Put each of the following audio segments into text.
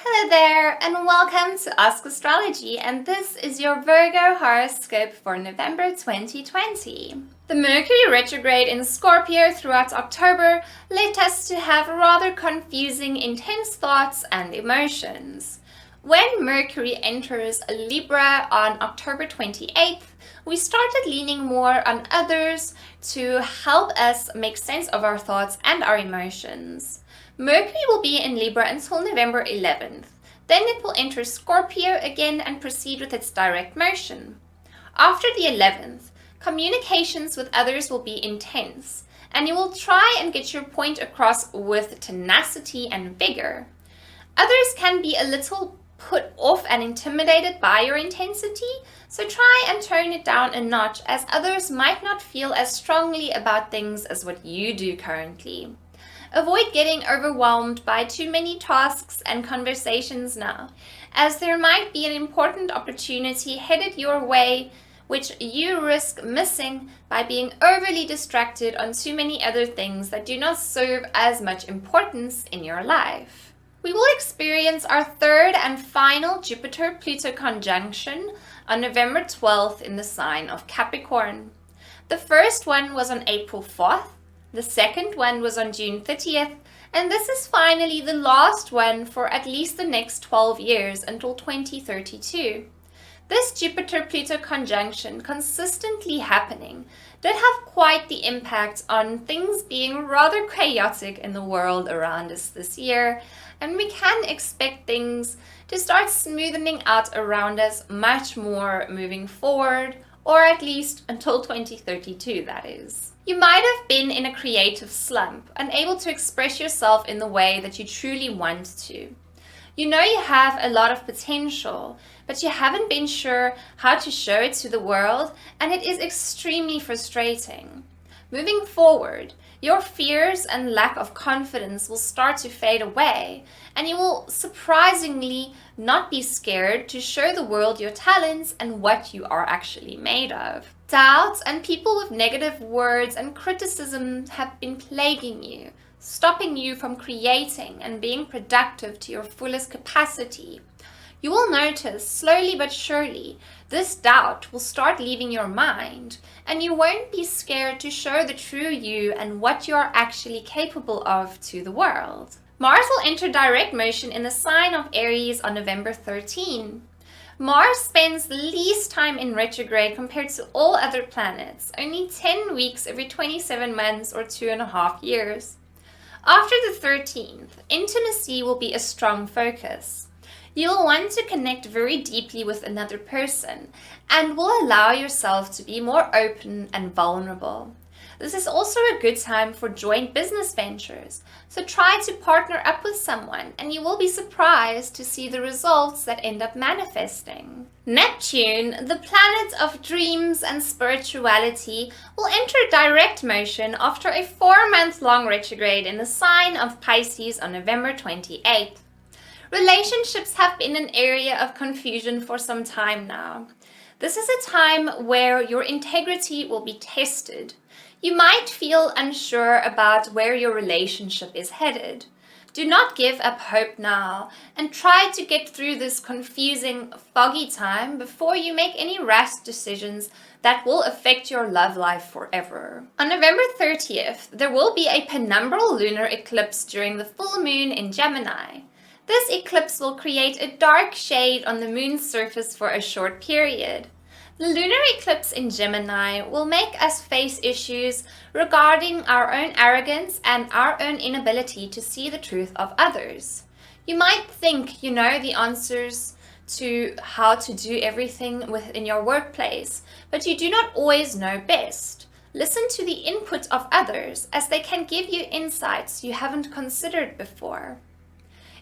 Hello there and welcome to Ask Astrology, and this is your Virgo horoscope for November 2020. The Mercury Retrograde in Scorpio throughout October led us to have rather confusing, intense thoughts and emotions. When Mercury enters Libra on October 28th, we started leaning more on others to help us make sense of our thoughts and our emotions. Mercury will be in Libra until November 11th. Then it will enter Scorpio again and proceed with its direct motion. After the 11th, communications with others will be intense, and you will try and get your point across with tenacity and vigor. Others can be a little put off and intimidated by your intensity, so try and tone it down a notch, as others might not feel as strongly about things as what you do currently. Avoid getting overwhelmed by too many tasks and conversations now, as there might be an important opportunity headed your way which you risk missing by being overly distracted on too many other things that do not serve as much importance in your life. We will experience our third and final Jupiter-Pluto conjunction on November 12th in the sign of Capricorn. The first one was on April 4th. The second one was on June 30th, and this is finally the last one for at least the next 12 years until 2032. This Jupiter-Pluto conjunction consistently happening did have quite the impact on things being rather chaotic in the world around us this year, and we can expect things to start smoothing out around us much more moving forward, or at least until 2032, that is. You might have been in a creative slump, unable to express yourself in the way that you truly want to. You know you have a lot of potential, but you haven't been sure how to show it to the world, and it is extremely frustrating. Moving forward, your fears and lack of confidence will start to fade away, and you will surprisingly not be scared to show the world your talents and what you are actually made of. Doubts and people with negative words and criticism have been plaguing you, stopping you from creating and being productive to your fullest capacity. You will notice, slowly but surely, this doubt will start leaving your mind, and you won't be scared to show the true you and what you are actually capable of to the world. Mars will enter direct motion in the sign of Aries on November 13. Mars spends the least time in retrograde compared to all other planets, only 10 weeks every 27 months or 2.5 years. After the 13th, intimacy will be a strong focus. You will want to connect very deeply with another person and will allow yourself to be more open and vulnerable. This is also a good time for joint business ventures, so try to partner up with someone and you will be surprised to see the results that end up manifesting. Neptune, the planet of dreams and spirituality, will enter direct motion after a 4-month-long retrograde in the sign of Pisces on November 28th. Relationships have been an area of confusion for some time now. This is a time where your integrity will be tested. You might feel unsure about where your relationship is headed. Do not give up hope now and try to get through this confusing, foggy time before you make any rash decisions that will affect your love life forever. On November 30th, there will be a penumbral lunar eclipse during the full moon in Gemini. This eclipse will create a dark shade on the moon's surface for a short period. The lunar eclipse in Gemini will make us face issues regarding our own arrogance and our own inability to see the truth of others. You might think you know the answers to how to do everything within your workplace, but you do not always know best. Listen to the input of others, as they can give you insights you haven't considered before.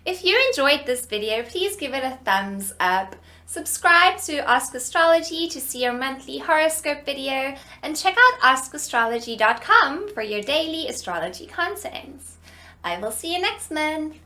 If you enjoyed this video, please give it a thumbs up. Subscribe to Ask Astrology to see our monthly horoscope video, and check out askastrology.com for your daily astrology content. I will see you next month.